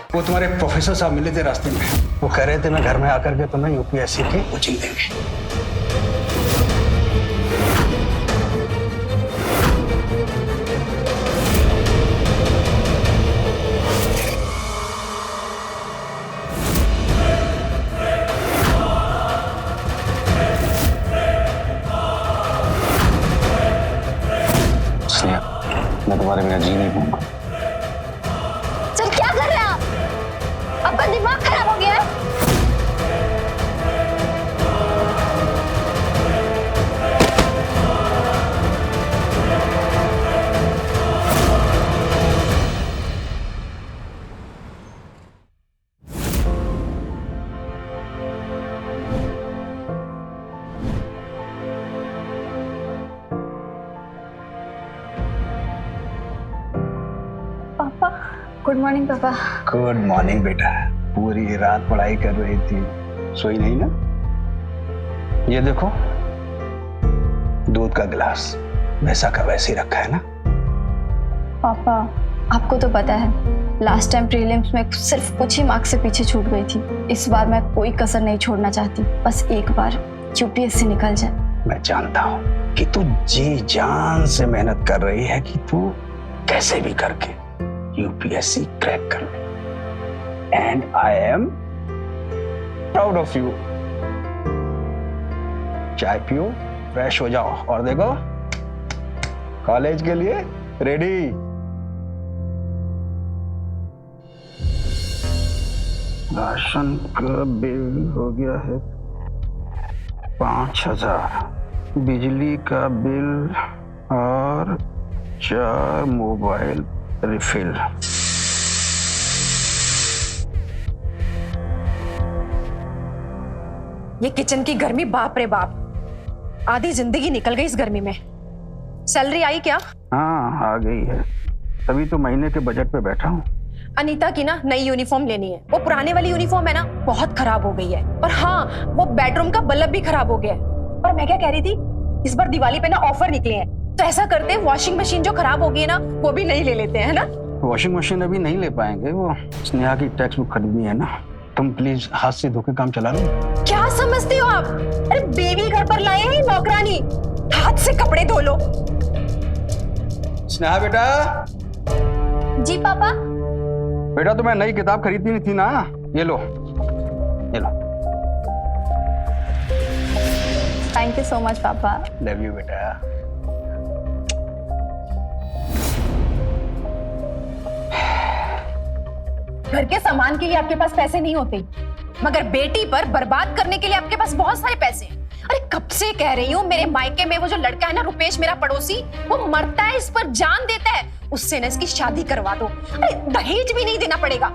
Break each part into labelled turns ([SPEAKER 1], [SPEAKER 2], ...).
[SPEAKER 1] वो तुम्हारे प्रोफेसर साहब मिले थे रास्ते में। वो कह रहे थे मैं घर में आकर के तुम्हें यूपीएससी की कोचिंग देंगे। मैं तुम्हारे बिना जी नहीं पाऊंगा।
[SPEAKER 2] सर क्या कर रहे हैं आप? आपका दिमाग खराब हो गया है? पापा, गुड मॉर्निंग पापा।
[SPEAKER 1] गुड मॉर्निंग बेटा। पूरी रात पढ़ाई कर रही थी, सोई नहीं ना? ये देखो, दूध का गिलास वैसा का वैसे ही रखा है ना।
[SPEAKER 2] पापा, आपको तो पता है लास्ट टाइम प्रीलिम्स में सिर्फ कुछ ही मार्क्स से पीछे छूट गई थी। इस बार मैं कोई कसर नहीं छोड़ना चाहती। बस एक बार यूपीएससी निकल जाए।
[SPEAKER 1] मैं जानता हूँ कि तू जी जान से मेहनत कर रही है कि तू कैसे भी करके यूपीएससी क्रैक कर ले। And I am proud of you. चाय पियो, फ्रेश हो जाओ और देखो कॉलेज के लिए रेडी। राशन का बिल हो गया है 5,000, बिजली का बिल और 4 मोबाइल रिफिल।
[SPEAKER 3] ये किचन की गर्मी, बाप रे बाप, आधी जिंदगी निकल गई इस गर्मी में। सैलरी आई क्या?
[SPEAKER 1] हाँ आ गई है, तभी तो महीने के बजट पे बैठा हूँ।
[SPEAKER 3] अनीता की ना नई यूनिफॉर्म लेनी है। वो पुराने वाली यूनिफॉर्म है ना, बहुत खराब हो गई है। और हाँ, वो बेडरूम का बल्ब भी खराब हो गया है। और मैं क्या कह रही थी, इस बार दिवाली पे ना ऑफर निकले हैं, तो ऐसा करते हैं वॉशिंग मशीन जो खराब हो गई है ना, वो भी नहीं ले लेते हैं, है ना?
[SPEAKER 1] वॉशिंग मशीन अभी नहीं ले पाएंगे, वो स्नेहा की टेक्स्ट बुक खरीदनी है ना। तुम प्लीज हाथ से धो के काम चला लो।
[SPEAKER 3] क्या समझते हो आप? अरे बेबी घर पर लाए हैं नौकरानी, हाथ से कपड़े धो लो।
[SPEAKER 1] स्नेहा बेटा।
[SPEAKER 2] जी पापा।
[SPEAKER 1] बेटा तुम्हें नई किताब खरीदनी थी ना, ये लो, ये लो।
[SPEAKER 2] थैंक यू सो मच पापा।
[SPEAKER 1] लव यू बेटा।
[SPEAKER 3] घर के सामान के लिए आपके पास पैसे नहीं होते, मगर बेटी पर बर्बाद करने के लिए आपके पास बहुत सारे पैसे हैं। अरे कब से कह रही हूँ, मेरे मायके में वो जो लड़का है ना रुपेश, मेरा पड़ोसी, वो मरता है इस पर जान देता है, उससे ना इसकी शादी करवा दो। अरे दहेज भी नहीं देना पड़ेगा।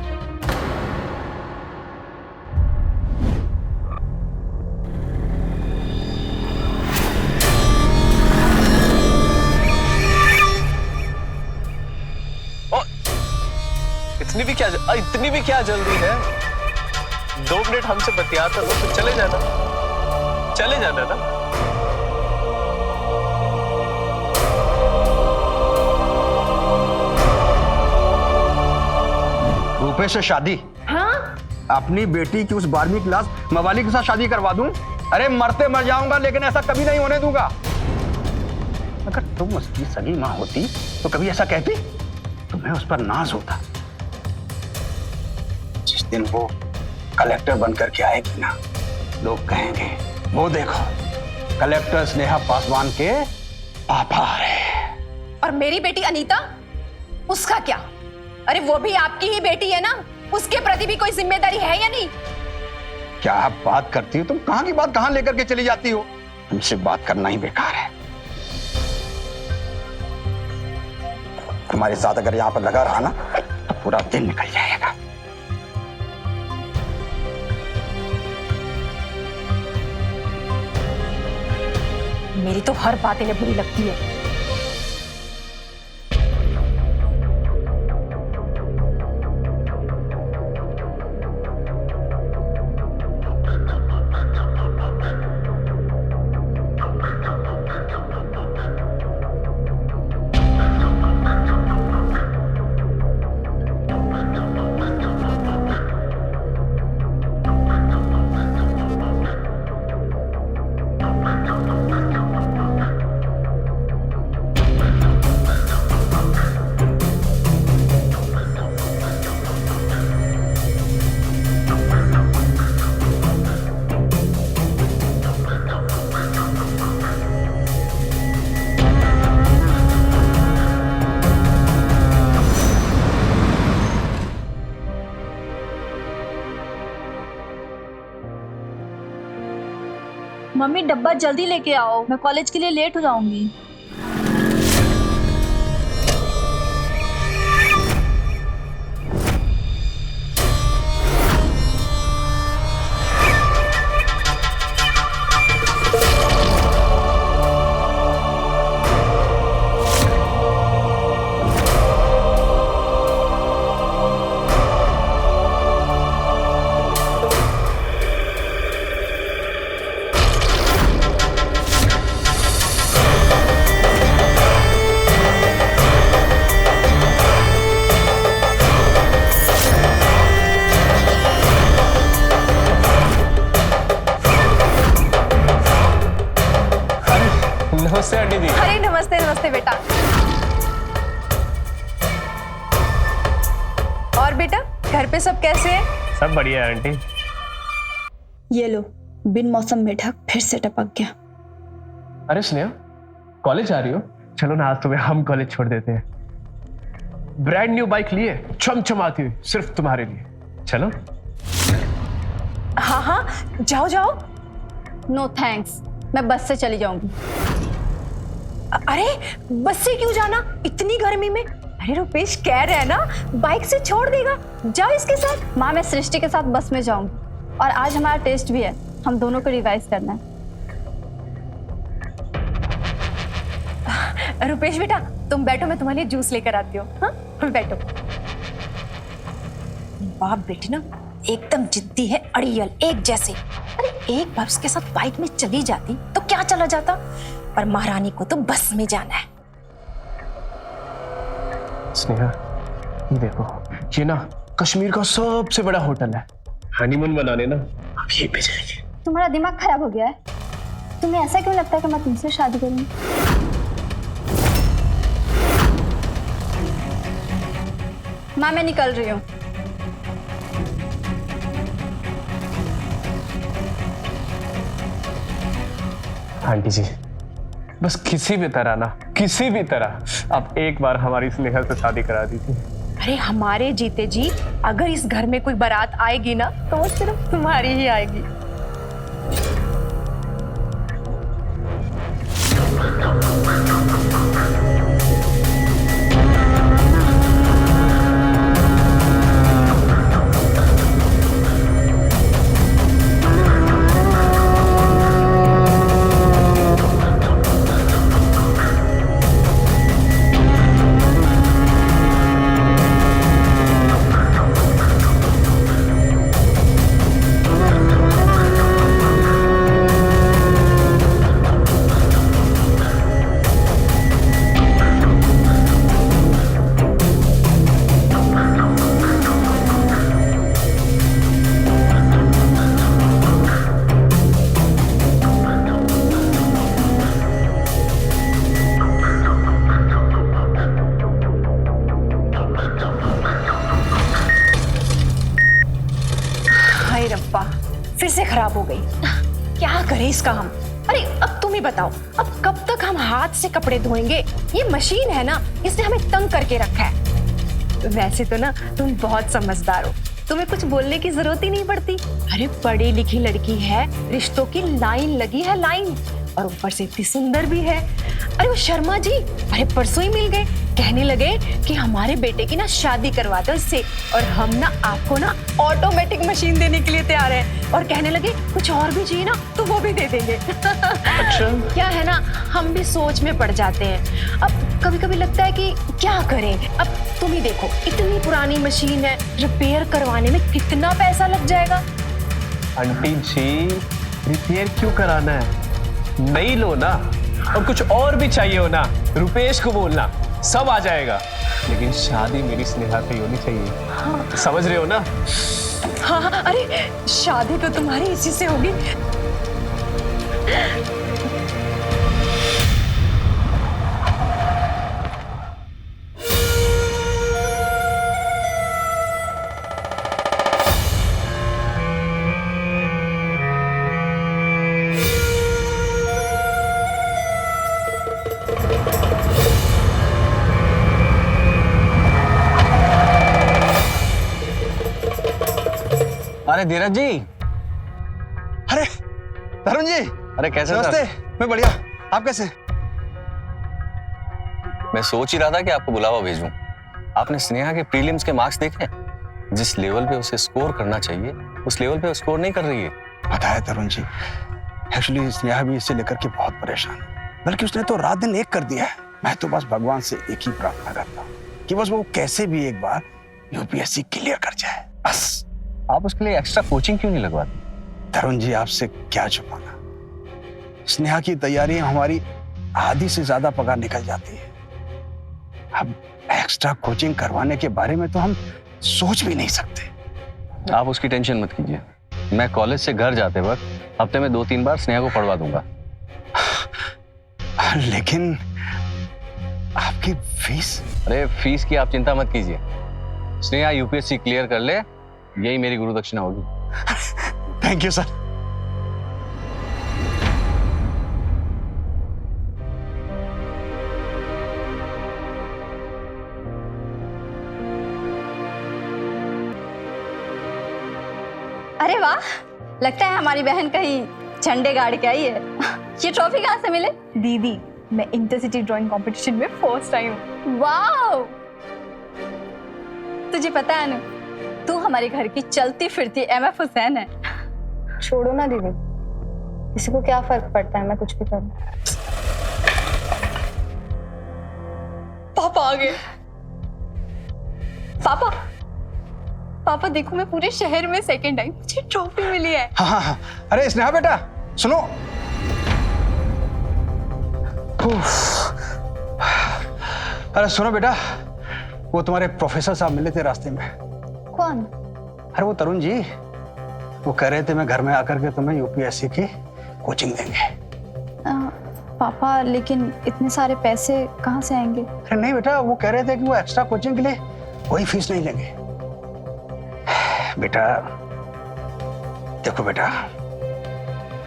[SPEAKER 4] इतनी भी क्या जल्दी है? 2 मिनट हमसे बतियाता लो तो चले जाना ना।
[SPEAKER 1] रुपए से शादी?
[SPEAKER 3] हाँ?
[SPEAKER 1] अपनी बेटी की उस 12वीं क्लास मवाली के साथ शादी करवा दूं? अरे मरते मर जाऊंगा, लेकिन ऐसा कभी नहीं होने दूंगा। अगर तुम उसकी सगी मां होती तो कभी ऐसा कहती? तुम्हें उस पर नाज होता। जिस दिन वो कलेक्टर बनकर के आएगी ना, लोग कहेंगे वो देखो कलेक्टर स्नेहा पासवान के पापा आ रहे हैं।
[SPEAKER 3] और मेरी बेटी अनीता, उसका क्या? अरे वो भी आपकी ही बेटी है ना, उसके प्रति भी कोई जिम्मेदारी है या नहीं?
[SPEAKER 1] क्या आप बात करती हो? तुम कहां की बात कहां लेकर के चली जाती हो? तुमसे बात करना ही बेकार है। तुम्हारे साथ अगर यहां पर लगा रहा ना तो पूरा दिन निकल जाएगा।
[SPEAKER 3] मेरी तो हर बात इन्हें बुरी लगती है।
[SPEAKER 5] मम्मी डब्बा जल्दी लेके आओ, मैं कॉलेज के लिए लेट हो जाऊंगी।
[SPEAKER 4] नमस्ते आंटी जी।
[SPEAKER 3] अरे नमस्ते नमस्ते बेटा। और बेटा घर पे सब कैसे हैं?
[SPEAKER 4] सब बढ़िया है आंटी।
[SPEAKER 2] ये लो, बिन मौसम मेढक फिर से टपक गया।
[SPEAKER 4] अरे स्नेहा, कॉलेज आ रही हो? चलो ना, आज तुम्हें हम कॉलेज छोड़ देते हैं। ब्रांड न्यू बाइक लिए चमचमाती हुई सिर्फ तुम्हारे लिए। चलो।
[SPEAKER 3] हाँ हाँ जाओ जाओ।
[SPEAKER 2] नो थैंक्स, मैं बस से चली जाऊंगी।
[SPEAKER 3] अरे बस से क्यों जाना इतनी गर्मी में? अरे रुपेश कह रहे हैं ना बाइक से छोड़ देगा, जाओ इसके साथ।
[SPEAKER 2] माँ, मैं सृष्टि के साथ बस में जाऊंगी और आज हमारा टेस्ट भी है, हम दोनों को रिवाइज करना है।
[SPEAKER 3] रुपेश बेटा तुम बैठो, मैं तुम्हारे लिए जूस लेकर आती हूँ। हाँ बैठो। बाप बेटी ना एकदम जिद्दी है, अड़ियल एक जैसे। अरे एक बार उसके साथ बाइक में चली जाती तो क्या चला जाता, पर महारानी को तो बस में जाना है।
[SPEAKER 4] स्नेहा ये देखो, ये ना कश्मीर का सबसे बड़ा होटल है। हनीमून मनाने ना अब यहीं पे जाएंगे।
[SPEAKER 2] तुम्हारा दिमाग खराब हो गया है? तुम्हें ऐसा क्यों लगता है कि मैं तुमसे शादी करूंगी? माँ मैं निकल रही हूँ।
[SPEAKER 4] आंटी जी बस किसी भी तरह ना, किसी भी तरह आप एक बार हमारी स्नेहा से शादी करा दीजिए।
[SPEAKER 3] अरे हमारे जीते जी अगर इस घर में कोई बारात आएगी ना तो वो सिर्फ तुम्हारी ही आएगी। हाय रब्बा फिर से खराब हो गई, क्या करें इसका हम। अरे अब तुम ही बताओ, अब कब तक हम हाथ से कपड़े धोएंगे? ये मशीन है ना, इसने हमें तंग करके रखा है। वैसे तो ना तुम बहुत समझदार हो, तुम्हें कुछ बोलने की जरूरत ही नहीं पड़ती। अरे पढ़ी लिखी लड़की है, रिश्तों की लाइन लगी है लाइन, और ऊपर से इतनी सुंदर भी है। अरे वो शर्मा जी अरे परसों ही मिल गए, कहने लगे कि हमारे बेटे की ना शादी करवा दो इससे, और हम ना आपको ना ऑटोमेटिक मशीन देने के लिए तैयार हैं, और कहने लगे कुछ और भी चाहिए ना तो वो भी दे देंगे।
[SPEAKER 4] अच्छा
[SPEAKER 3] क्या है ना, हम भी सोच में पड़ जाते हैं। अब कभी कभी लगता है कि क्या करें। अब तुम ही देखो, इतनी पुरानी मशीन है, रिपेयर करवाने में कितना पैसा लग जाएगा।
[SPEAKER 4] आंटी जी रिपेयर क्यों कराना है, नई लो ना, और कुछ और भी चाहिए हो ना रुपेश को बोलना, सब आ जाएगा। लेकिन शादी मेरी स्नेहा से होनी चाहिए। हाँ। समझ रहे हो ना?
[SPEAKER 3] हाँ हाँ, अरे शादी तो तुम्हारी इसी से होगी।
[SPEAKER 1] अरे धीरज जी, अरे तरुण जी,
[SPEAKER 6] अरे कैसे
[SPEAKER 1] नमस्ते,
[SPEAKER 6] सर?
[SPEAKER 1] मैं बढ़िया। आप कैसे?
[SPEAKER 6] मैं सोच ही रहा था कि आपको बुलावा भेजूं। आपने स्नेहा के प्रीलिम्स के मार्क्स देखे? जिस लेवल पे उसे स्कोर करना चाहिए उस लेवल पे स्कोर नहीं कर रही है।
[SPEAKER 1] पता है तरुण जी, एक्चुअली स्नेहा भी इससे लेकर के बहुत परेशान है। बल्कि उसने तो रात दिन एक कर दिया है। मैं तो बस भगवान से एक ही प्रार्थना करता हूँ कि बस वो कैसे भी एक बार यूपीएससी क्लियर कर जाए, बस।
[SPEAKER 6] आप उसके लिए एक्स्ट्रा कोचिंग क्यों नहीं लगवाते?
[SPEAKER 1] तरुण जी, आपसे क्या छुपाना, स्नेहा की तैयारी हमारी आधी से ज्यादा पगार निकल जाती है। अब एक्स्ट्रा कोचिंग करवाने के बारे में तो हम सोच भी नहीं सकते।
[SPEAKER 6] आप उसकी टेंशन मत कीजिए। मैं कॉलेज से घर जाते वक्त हफ्ते में 2-3 बार स्नेहा को पढ़वा दूंगा।
[SPEAKER 1] लेकिन आपकी फीस?
[SPEAKER 6] अरे फीस की आप चिंता मत कीजिए। स्नेहा यूपीएससी क्लियर कर ले, यही मेरी गुरु दक्षिणा होगी।
[SPEAKER 1] Thank you sir.
[SPEAKER 2] अरे वाह, लगता है हमारी बहन कहीं झंडे गाड़ के आई है। ये ट्रॉफी कहाँ से मिले?
[SPEAKER 3] दीदी, मैं इंटरसिटी ड्राइंग कंपटीशन में फर्स्ट आई हूँ।
[SPEAKER 2] वाओ! तुझे पता है ना, तू हमारे घर की चलती फिरती एमएफ हुसैन है।
[SPEAKER 7] छोड़ो ना दीदी, किसी को क्या फर्क पड़ता है मैं कुछ भी करूं।
[SPEAKER 2] पापा आ गए। पापा, पापा देखो, मैं पूरे शहर में सेकंड आई, मुझे ट्रॉफी मिली है।
[SPEAKER 1] हाँ हाँ हाँ। अरे स्नेहा बेटा सुनो। अरे सुनो बेटा, वो तुम्हारे प्रोफेसर साहब मिले थे रास्ते में।
[SPEAKER 2] कौन?
[SPEAKER 1] अरे वो तरुण जी, वो कह रहे थे मैं घर में आकर के तुम्हें यूपीएससी की कोचिंग देंगे।
[SPEAKER 2] पापा, लेकिन इतने सारे पैसे कहाँ से आएंगे?
[SPEAKER 1] अरे नहीं बेटा, वो कह रहे थे कि वो एक्स्ट्रा कोचिंग के लिए कोई फीस नहीं लेंगे। बेटा देखो बेटा,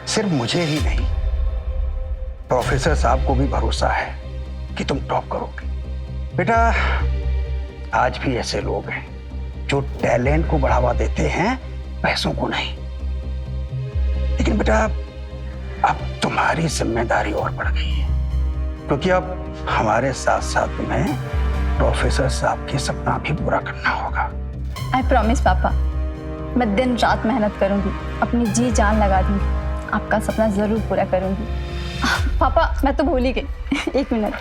[SPEAKER 1] सिर्फ मुझे ही नहीं, प्रोफेसर साहब को भी भरोसा है कि तुम टॉप करोगे। बेटा आज भी ऐसे लोग हैं जो टैलेंट को बढ़ावा देते हैं, पैसों को नहीं। लेकिन बेटा अब तुम्हारी जिम्मेदारी और बढ़ गई है, क्योंकि अब हमारे साथ साथ तुम्हें प्रोफेसर साहब के सपना भी पूरा करना होगा।
[SPEAKER 2] आई प्रॉमिस पापा, मैं दिन रात मेहनत करूंगी, अपनी जी जान लगा दूंगी, आपका सपना जरूर पूरा करूंगी। पापा मैं तो भूल ही गई। एक मिनट,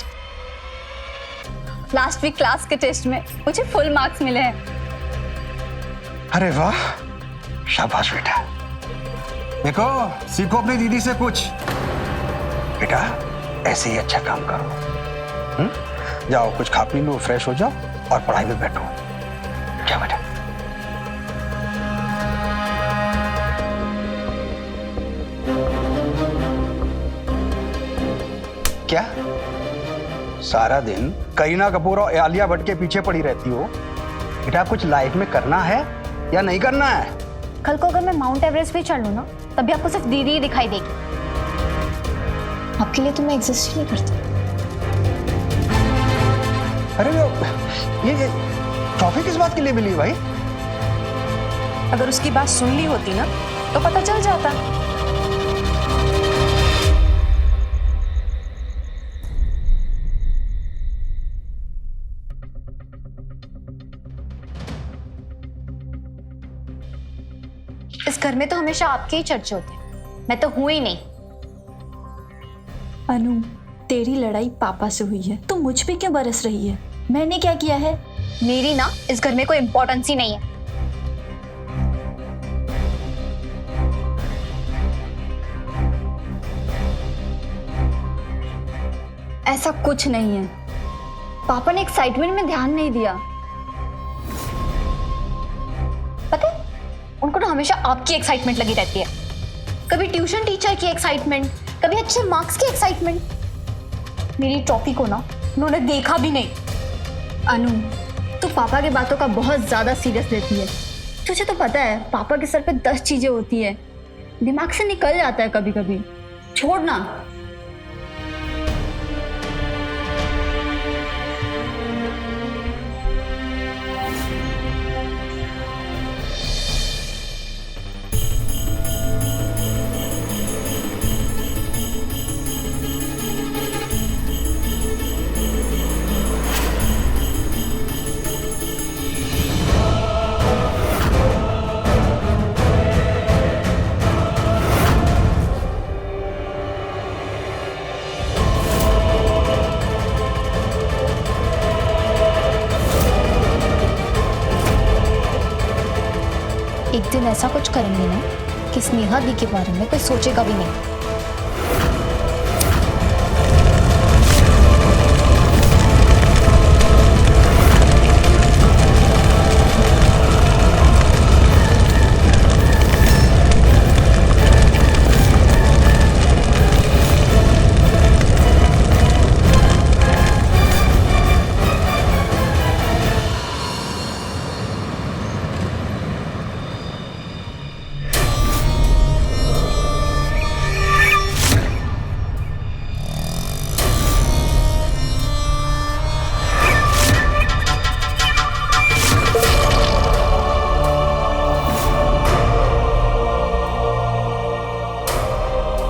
[SPEAKER 2] लास्ट वीक क्लास के टेस्ट में मुझे फुल मार्क्स मिले हैं।
[SPEAKER 1] अरे वाह, शाबाश बेटा। देखो सीखो अपनी दीदी से कुछ। बेटा ऐसे ही अच्छा काम करो। जाओ कुछ खा पी लो, फ्रेश हो जाओ और पढ़ाई में बैठो। क्या बेटा? क्या सारा दिन करीना कपूर और आलिया भट्ट के पीछे पड़ी रहती हो? बेटा कुछ लाइफ में करना है या नहीं करना है?
[SPEAKER 7] कल को अगर मैं माउंट एवरेस्ट भी चढ़ लूं ना, तभी आपको सिर्फ दीदी ही दिखाई देगी। आपके लिए तो मैं एग्जिस्ट ही नहीं करती।
[SPEAKER 1] अरे ये ट्रॉफी किस बात के लिए मिली भाई?
[SPEAKER 3] अगर उसकी बात सुन ली होती ना तो पता चल जाता।
[SPEAKER 7] इस घर में तो हमेशा आपके ही चर्चे होते हैं, मैं तो हूं ही नहीं।
[SPEAKER 5] अनु, तेरी लड़ाई पापा से हुई है, तो मुझ पे क्यों बरस रही है? मैंने क्या किया है?
[SPEAKER 7] मेरी ना इस घर में कोई इंपॉर्टेंस ही नहीं है।
[SPEAKER 2] ऐसा कुछ नहीं है, पापा ने एक्साइटमेंट में ध्यान नहीं दिया।
[SPEAKER 7] पता है, उनको ना हमेशा आपकी एक्साइटमेंट लगी रहती है। कभी ट्यूशन टीचर की एक्साइटमेंट, कभी अच्छे मार्क्स की एक्साइटमेंट। मेरी ट्रॉफी को ना उन्होंने देखा भी नहीं।
[SPEAKER 2] अनु, तू पापा की बातों का बहुत ज्यादा सीरियस लेती है। तुझे तो पता है पापा के सर पे 10 चीजें होती है, दिमाग से निकल जाता है कभी कभी। छोड़ ना।
[SPEAKER 7] एक दिन ऐसा कुछ करेंगे ना कि स्नेहा दी के बारे में कोई सोचेगा भी नहीं।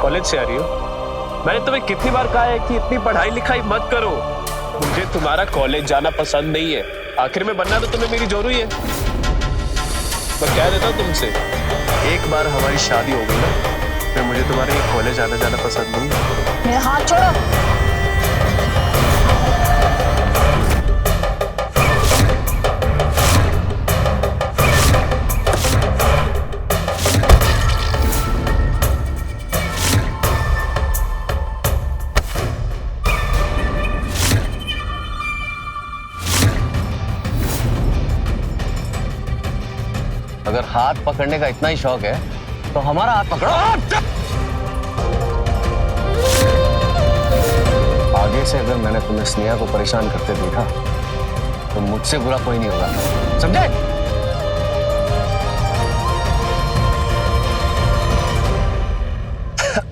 [SPEAKER 4] कॉलेज से आ रही हो? मैंने तुम्हें कितनी बार कहा है कि इतनी पढ़ाई लिखाई मत करो। मुझे तुम्हारा कॉलेज जाना पसंद नहीं है। आखिर में बनना तो तुम्हें मेरी जरूरी है। मैं कह देता हूँ तुमसे, एक बार हमारी शादी हो गई ना, फिर मुझे तुम्हारे कॉलेज आना जाना पसंद नहीं है।
[SPEAKER 7] मेरा हाथ छोड़ो।
[SPEAKER 6] अगर हाथ पकड़ने का इतना ही शौक है तो हमारा हाथ पकड़ो। आगे से अगर मैंने तुम्हें स्नेहा को परेशान करते देखा तो मुझसे बुरा कोई नहीं होगा, समझे?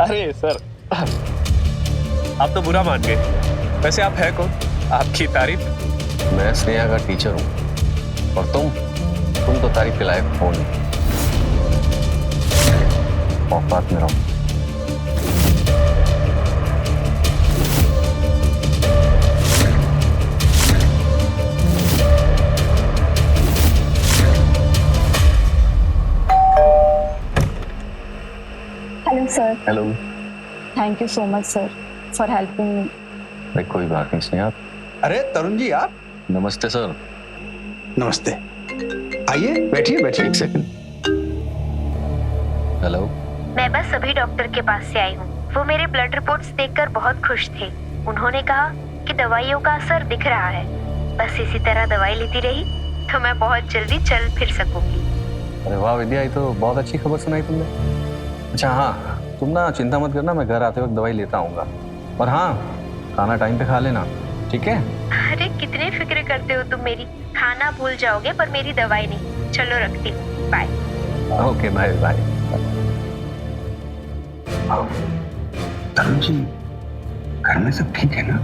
[SPEAKER 4] अरे सर, आप तो बुरा मान गए। वैसे आप है कौन? आपकी तारीफ?
[SPEAKER 6] मैं स्नेहा का टीचर हूं और तुम तो तारीफ के लायक हो नहीं। औकात में रहो।
[SPEAKER 2] Hello sir.
[SPEAKER 6] Hello.
[SPEAKER 2] Thank you so much sir for helping me.
[SPEAKER 6] भाई कोई बात नहीं स्नेहा।
[SPEAKER 1] अरे तरुण जी आप।
[SPEAKER 6] नमस्ते सर।
[SPEAKER 1] नमस्ते, आइए बैठिए बैठिए।
[SPEAKER 6] एक सेकंड। हेलो।
[SPEAKER 8] मैं बस अभी डॉक्टर के पास से आई हूँ। वो मेरे ब्लड रिपोर्ट्स देखकर बहुत खुश थे। उन्होंने कहा कि दवाइयों का असर दिख रहा है। बस इसी तरह दवाई लेती रही तो मैं बहुत जल्दी चल फिर सकूंगी।
[SPEAKER 6] अरे वाह विद्या, ये तो बहुत अच्छी खबर सुनाई तुमने। अच्छा हाँ, तुम ना चिंता मत करना, मैं घर आते वक्त दवाई लेता आऊंगा। और हाँ, खाना टाइम पे खा लेना, ठीक है?
[SPEAKER 8] अरे कितने फिक्र करते हो तुम मेरी। खाना भूल जाओगे पर मेरी दवाई नहीं। चलो रखती हूँ, bye.
[SPEAKER 6] Okay bye bye.
[SPEAKER 1] Tarun ji घर में सब ठीक है ना?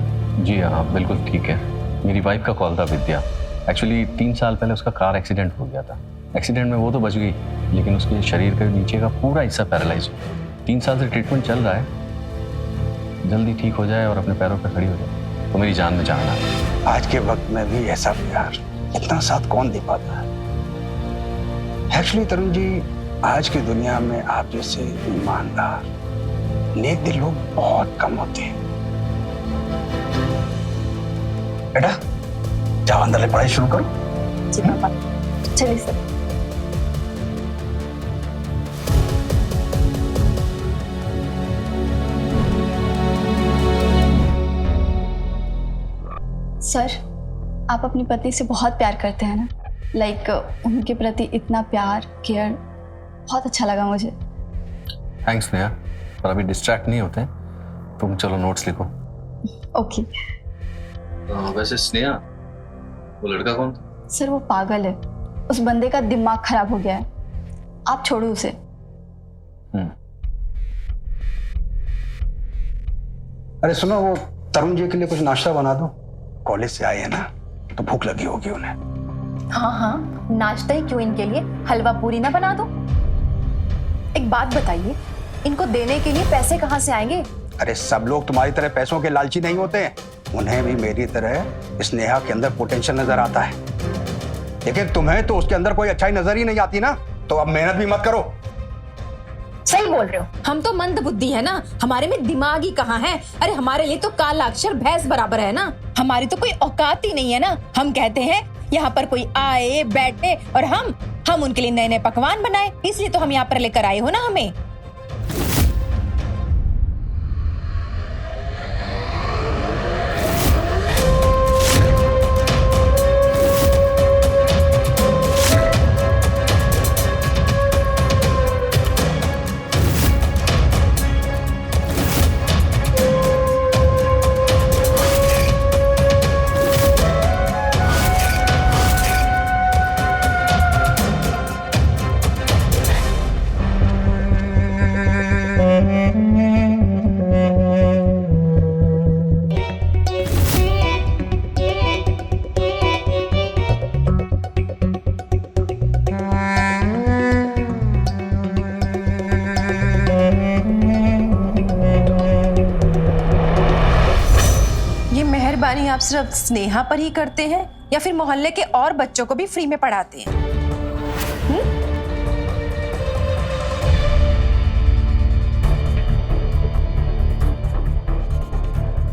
[SPEAKER 6] जी हाँ बिल्कुल ठीक है। मेरी वाइफ का कॉल था विद्या। एक्चुअली 3 साल पहले उसका कार एक्सीडेंट हो गया था। एक्सीडेंट में वो तो बच गई, लेकिन उसके शरीर के नीचे का पूरा हिस्सा पैरालाइज हो। 3 साल से ट्रीटमेंट चल रहा है। जल्दी ठीक हो जाए और अपने पैरों पर खड़ी हो जाए तो मेरी जान में जान आए।
[SPEAKER 1] आज के वक्त में भी ऐसा प्यार, इतना साथ कौन दे पाता है? एक्चुअली तरुण जी, आज की दुनिया में आप जैसे ईमानदार, नेक दिल लोग बहुत कम होते हैं। बेटा जाओ अंदर ले पढ़ाई शुरू करो।
[SPEAKER 2] जी पापा, चलिए सर। सर, आप अपनी पत्नी से बहुत प्यार करते हैं ना? लाइक उनके प्रति इतना प्यार, केयर, बहुत अच्छा लगा मुझे।
[SPEAKER 6] थैंक्स नेहा, पर अभी डिस्ट्रैक्ट नहीं होते। तुम चलो नोट्स लिखो।
[SPEAKER 2] ओके।
[SPEAKER 6] वैसे स्नेहा, वो लड़का कौन था?
[SPEAKER 2] सर वो पागल है, उस बंदे का दिमाग खराब हो गया है। आप छोड़ो उसे।
[SPEAKER 1] अरे सुनो, वो तरुण जी के लिए कुछ नाश्ता बना दो। कॉलेज से आए हैं ना तो भूख लगी होगी उन्हें।
[SPEAKER 3] हाँ हाँ, नाश्ता ही क्यों, इनके लिए हलवा पूरी ना बना दो। एक बात बताइए, इनको देने के लिए पैसे कहाँ से आएंगे?
[SPEAKER 1] अरे सब लोग तुम्हारी तरह पैसों के लालची नहीं होते हैं। उन्हें भी मेरी तरह स्नेहा के अंदर पोटेंशियल नजर आता है, लेकिन तुम्हें तो उसके अंदर कोई अच्छाई नजर ही नहीं आती ना। तो अब मेहनत भी मत करो।
[SPEAKER 3] सही बोल रहे हो। हम तो मंद बुद्धि है ना, हमारे में दिमाग ही कहाँ है। अरे हमारे लिए तो काला अक्षर भैंस बराबर है ना। हमारी तो कोई औकात ही नहीं है ना। हम कहते हैं यहाँ पर कोई आए बैठे और हम हम उनके लिए नए नए पकवान बनाए, इसलिए तो हम यहाँ पर लेकर आए हो ना हमें। मेहरबानी आप सिर्फ स्नेहा पर ही करते हैं या फिर मोहल्ले के और बच्चों को भी फ्री में पढ़ाते हैं?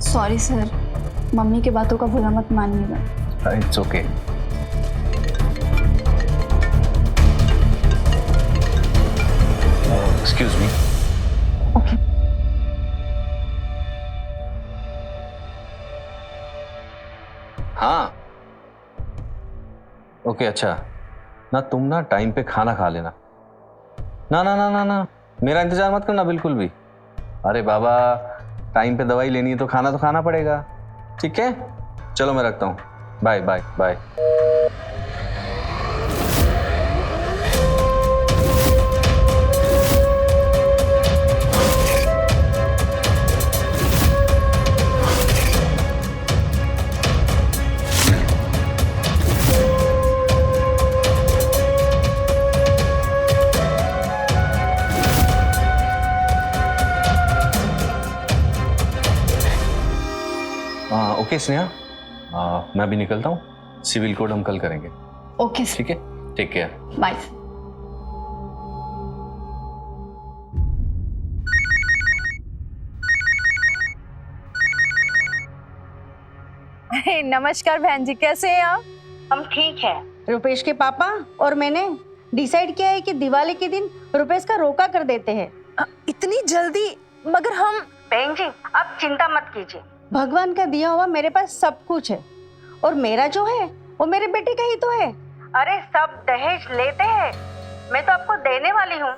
[SPEAKER 2] सॉरी सर, मम्मी की बातों का बुरा मत मानिएगा।
[SPEAKER 6] It's okay. Excuse me.
[SPEAKER 2] Okay.
[SPEAKER 6] हाँ ओके अच्छा ना, तुम ना टाइम पे खाना खा लेना। ना ना ना ना ना, मेरा इंतजार मत करना बिल्कुल भी। अरे बाबा, टाइम पे दवाई लेनी है तो खाना पड़ेगा, ठीक है? चलो मैं रखता हूँ, bye bye bye. Okay Sneha, मैं भी निकलता हूँ। सिविल कोड हम कल करेंगे।
[SPEAKER 2] Okay sir.
[SPEAKER 6] ठीक है, टेक केयर।
[SPEAKER 2] बाय।
[SPEAKER 3] नमस्कार बहन जी, कैसे हैं आप?
[SPEAKER 9] हम ठीक है। रुपेश के पापा और मैंने डिसाइड किया है कि दिवाली के दिन रुपेश का रोका कर देते हैं।
[SPEAKER 3] इतनी जल्दी? मगर हम
[SPEAKER 9] बहन जी आप चिंता मत कीजिए, भगवान का दिया हुआ मेरे पास सब कुछ है और मेरा जो है वो मेरे बेटे का ही तो है। अरे सब दहेज लेते हैं, मैं तो आपको देने वाली हूँ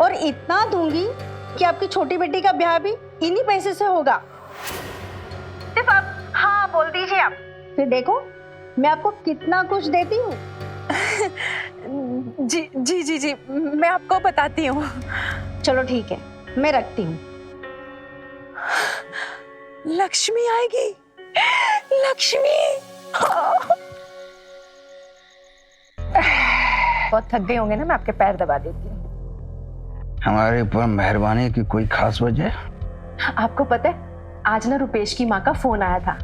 [SPEAKER 9] और इतना दूंगी कि आपकी छोटी बेटी का ब्याह भी इन्हीं पैसे से होगा। सिर्फ आप हाँ बोल दीजिए, आप फिर देखो मैं आपको कितना कुछ देती हूँ।
[SPEAKER 3] जी जी जी जी, मैं आपको बताती हूँ।
[SPEAKER 9] चलो ठीक है, मैं रखती हूँ।
[SPEAKER 3] लक्ष्मी आएगी, लक्ष्मी। बहुत थक गए होंगे ना, मैं आपके पैर दबा देती हूँ।
[SPEAKER 1] हमारे ऊपर मेहरबानी की कोई खास वजह?
[SPEAKER 3] आपको पता है, आज ना रुपेश की माँ का फोन आया था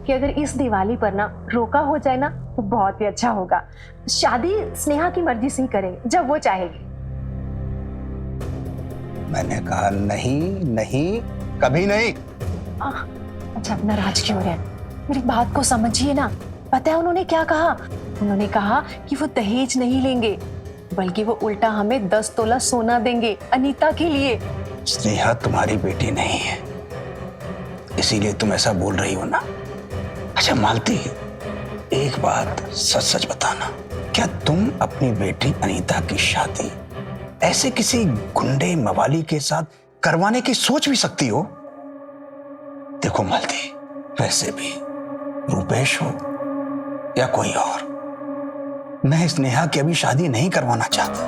[SPEAKER 3] कि अगर इस दिवाली पर ना रोका हो जाए ना तो बहुत ही अच्छा होगा। शादी स्नेहा की मर्जी से ही करेंगे, जब वो चाहेगी।
[SPEAKER 1] मैंने कहा नहीं नहीं, कभी नहीं।
[SPEAKER 3] अच्छा आप नाराज क्यों रहे? मेरी बात को समझिए ना। पता है उन्होंने क्या कहा? उन्होंने कहा कि वो दहेज नहीं लेंगे, बल्कि वो उल्टा हमें 10 तोला सोना देंगे अनीता के लिए।
[SPEAKER 1] स्नेहा तुम्हारी बेटी नहीं है, इसीलिए तुम ऐसा बोल रही हो ना। अच्छा मालती, एक बात सच सच बताना, क्या तुम अपनी बेटी अनीता की शादी ऐसे किसी गुंडे मवाली के साथ करवाने की सोच भी सकती हो? देखो मालती, वैसे भी रुपेश हो या कोई और, मैं स्नेहा की अभी शादी नहीं करवाना चाहता।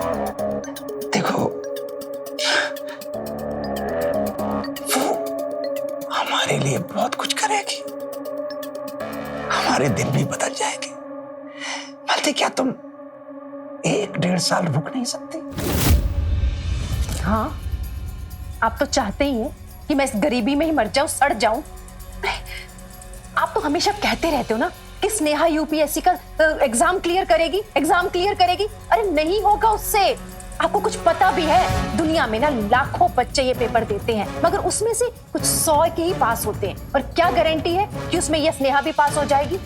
[SPEAKER 1] देखो वो हमारे लिए बहुत कुछ करेगी, हमारे दिन भी बदल जाएंगे। मालती, क्या तुम 1-1.5 साल रुक नहीं सकती?
[SPEAKER 3] हाँ, आप तो चाहते ही हैं कि मैं इस गरीबी में ही मर जाऊं, सड़ जाऊं। आप तो हमेशा कहते रहते हो ना कि स्नेहा यूपीएससी का एग्जाम क्लियर करेगी, एग्जाम क्लियर करेगी। अरे नहीं होगा उससे। आपको कुछ पता भी है, दुनिया में ना लाखों बच्चे ये पेपर देते हैं, मगर उसमें से कुछ 100 के ही पास होते हैं। और क्या गारंटी है कि उसमें ये स्नेहा भी पास हो जाएगी?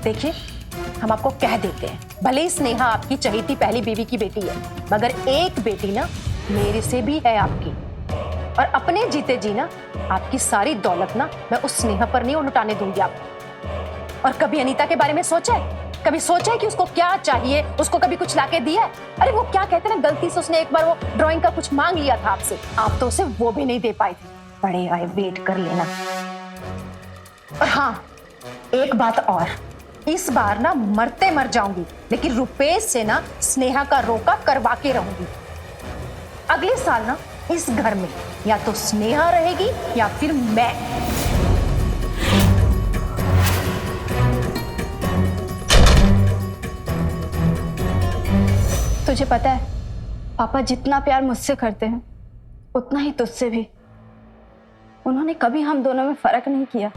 [SPEAKER 3] देखिए, हम आपको कह देते हैं, भले ही स्नेहा आपकी चहेती पहली बीवी की बेटी है, मगर एक बेटी ना मेरे से भी है आपकी। और अपने जीते जी ना आपकी सारी दौलत ना मैं उस स्नेहा पर नहीं लुटाने दूंगी आपको। और कभी अनीता के बारे में सोचा है? कभी सोचा है कि उसको क्या चाहिए? उसको कभी कुछ लाके दिया है? अरे वो क्या कहते हैं ना, गलती से उसने एक बार वो ड्राइंग का कुछ मांग लिया था आपसे, आप तो उसे वो भी नहीं दे पाए थे। बड़े आए, वेट कर लेना। और हाँ, एक बात और, इस बार ना मरते मर जाऊंगी, लेकिन रुपेश से ना स्नेहा का रोका करवा के रहूंगी। अगले साल ना इस घर में या तो स्नेहा रहेगी या फिर मैं।
[SPEAKER 2] तुझे पता है पापा जितना प्यार मुझसे करते हैं उतना ही तुझसे भी। उन्होंने कभी हम दोनों में फर्क नहीं किया।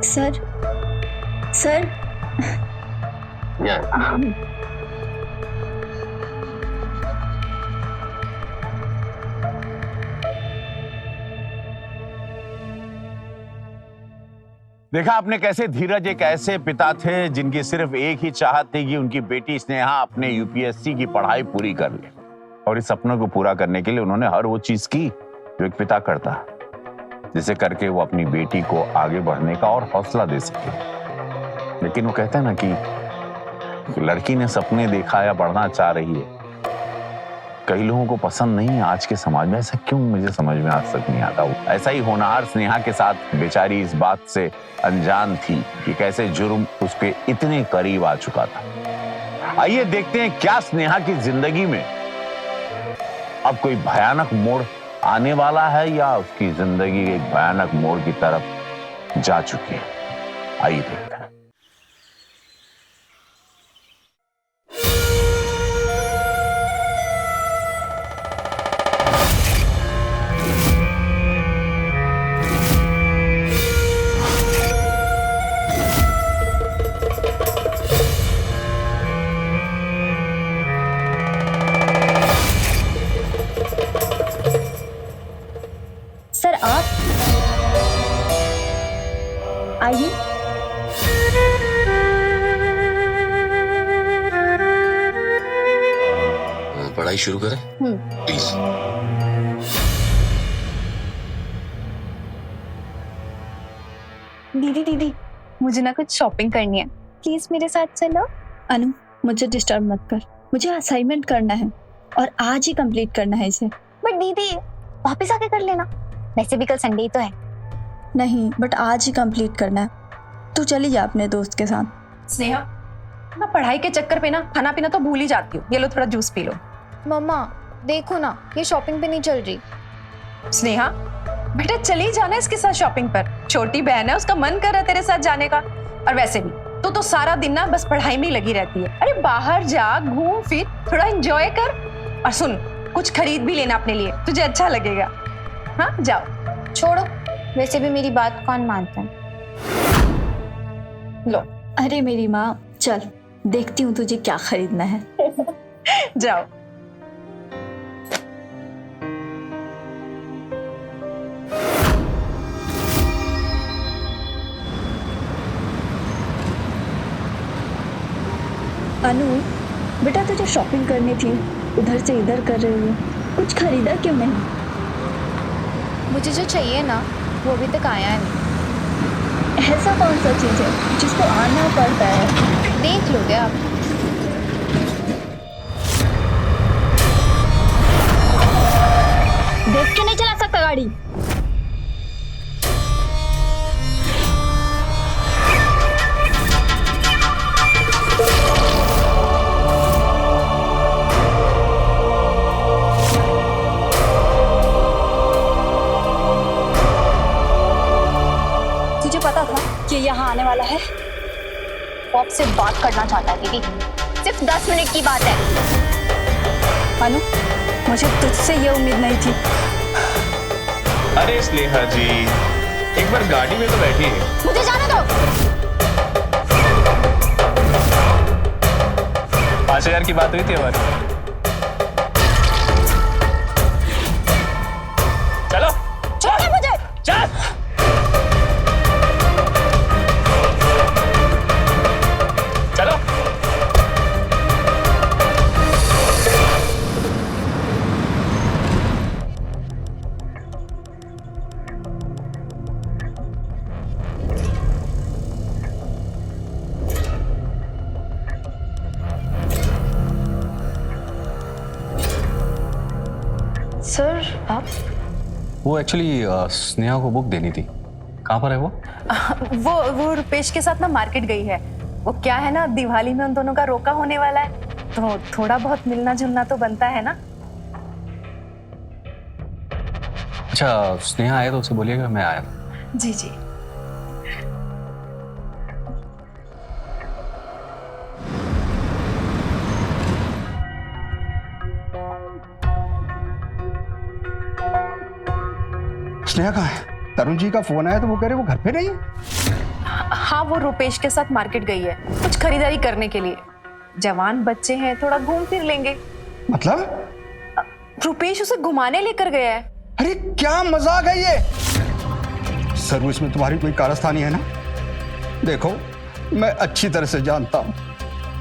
[SPEAKER 2] सर सर
[SPEAKER 10] देखा आपने कैसे धीरज एक ऐसे पिता थे जिनकी सिर्फ एक ही चाहत थी कि उनकी बेटी स्नेहा अपने यूपीएससी की पढ़ाई पूरी कर ले, और इस सपनों को पूरा करने के लिए उन्होंने हर वो चीज की जो एक पिता करता, जिसे करके वो अपनी बेटी को आगे बढ़ने का और हौसला दे सके। लेकिन वो कहते हैं ना कि लड़की ने सपने देखा या बढ़ना चाह रही है, कई लोगों को पसंद नहीं आज के समाज में। ऐसा क्यों, मुझे समझ में आज तक नहीं आता। ऐसा ही होनहार स्नेहा के साथ बेचारी इस बात से अनजान थी कि कैसे जुर्म उसके इतने करीब आ चुका था। आइए देखते हैं क्या स्नेहा की जिंदगी में अब कोई भयानक मोड़ आने वाला है या उसकी जिंदगी एक भयानक मोड़ की तरफ जा चुकी है। आइए देखते हैं।
[SPEAKER 5] सर आप आइए।
[SPEAKER 6] पढ़ाई शुरू करें प्लीज।
[SPEAKER 2] दीदी दीदी मुझे ना कुछ शॉपिंग करनी है, प्लीज मेरे साथ चलो।
[SPEAKER 5] अनु मुझे डिस्टर्ब मत कर, मुझे असाइनमेंट करना है और आज ही कंप्लीट करना है इसे।
[SPEAKER 7] बट दीदी वापस आके कर लेना, वैसे भी कल संडे ही तो है।
[SPEAKER 5] नहीं बट आज ही कंप्लीट करना है। तू चली जा अपने दोस्त के साथ।
[SPEAKER 3] स्नेहा, मैं पढ़ाई के चक्कर पे ना खाना पीना तो भूल ही जाती हूँ। ये लो थोड़ा जूस पी लो।
[SPEAKER 7] मम्मा देखो ना, ये शॉपिंग पे नहीं चल रही।
[SPEAKER 3] स्नेहा बेटा चली जाना इसके साथ शॉपिंग पर, छोटी बहन है, उसका मन कर रहा है तेरे साथ जाने का। और वैसे भी तू तो सारा दिन ना बस पढ़ाई में ही लगी रहती है। अरे बाहर जा, घूम फिर, थोड़ा एंजॉय कर। और सुन, कुछ खरीद भी लेना अपने लिए, तुझे अच्छा लगेगा। हाँ जाओ।
[SPEAKER 7] छोड़ो, वैसे भी मेरी बात कौन मानता है।
[SPEAKER 3] लो
[SPEAKER 5] अरे मेरी माँ, चल देखती हूँ तुझे क्या खरीदना है।
[SPEAKER 3] जाओ।
[SPEAKER 5] अनु बेटा तुझे शॉपिंग करनी थी, उधर से इधर कर रही है, कुछ खरीदा क्यों नहीं?
[SPEAKER 7] मुझे जो चाहिए ना वो अभी तक आया नहीं।
[SPEAKER 5] ऐसा कौन सा चीज है जिसको आना पड़ता है?
[SPEAKER 7] देख लोगे आप।
[SPEAKER 5] देख के नहीं चला सकता गाड़ी।
[SPEAKER 2] यहाँ आने वाला है?
[SPEAKER 7] वो आपसे बात करना चाहता है दीदी, सिर्फ 10 मिनट की बात है।
[SPEAKER 2] अनु, मुझे तुझसे ये उम्मीद नहीं थी।
[SPEAKER 4] अरे स्नेहा जी, एक बार गाड़ी में तो बैठिए।
[SPEAKER 7] मुझे जाने दो।
[SPEAKER 4] 5,000 की बात हुई थी हमारी। चलो
[SPEAKER 7] छोड़ो मुझे।
[SPEAKER 4] चल। चलो।
[SPEAKER 2] सर आप?
[SPEAKER 6] वो एक्चुअली स्नेहा को बुक देनी थी। कहाँ पर है वो?
[SPEAKER 3] वो रुपेश के साथ ना मार्केट गई है। वो क्या है ना, दिवाली में उन दोनों का रोका होने वाला है, तो थोड़ा बहुत मिलना जुलना तो बनता है ना।
[SPEAKER 6] अच्छा, स्नेहा आए तो उसे बोलिएगा मैं आया।
[SPEAKER 3] जी जी।
[SPEAKER 1] स्नेहा कहाँ है? तरुण जी का फोन आया तो वो कह रहे वो घर पे नहीं है।
[SPEAKER 3] हाँ, वो रुपेश के साथ मार्केट गई है कुछ खरीदारी करने के लिए। जवान बच्चे हैं, थोड़ा घूम फिर लेंगे।
[SPEAKER 1] मतलब?
[SPEAKER 3] रुपेश उसे घुमाने लेकर गया है।
[SPEAKER 1] अरे क्या मजाक है ये? सर, इसमें तुम्हारी कोई कारस्तानी है ना? देखो, मैं अच्छी तरह से जानता हूँ